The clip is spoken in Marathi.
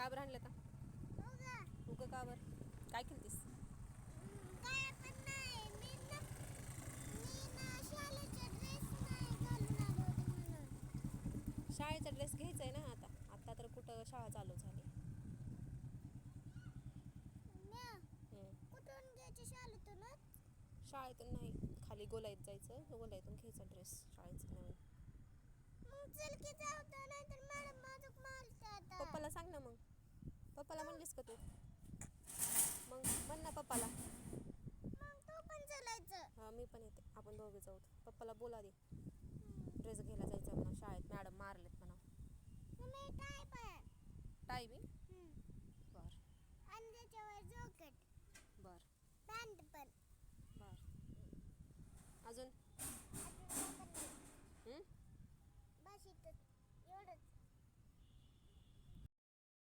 का बरं आणलं का उगं का बरं काय केलतीस? काय पण नाही मी ना शाळेचा ड्रेस नाही घालून आले होते म्हणून. शाळेचा ड्रेस घ्यायचा आहे ना आता तर कुठं शाळा चालू झाली. म्या हम्म. कुठून घ्यायची शाळेतूनच? शाळेतून नाही खाली गोलाईत जायचं गोलाईतून घ्यायचा ड्रेस शाळेचा नवीन. मग चल की जाऊ तर नाही तर मॅडम माझं मारतात. पप्पाला सांग ना मग पप्पाला म्हणलीस का तू? मग म्हण ना पप्पाला. मग तू पण चलायचं. हां मी पण येते आपण दोघे जाऊ पप्पाला बोला दे ड्रेस घ्यायला जायचं म्हणा शाळेत मॅडम मारले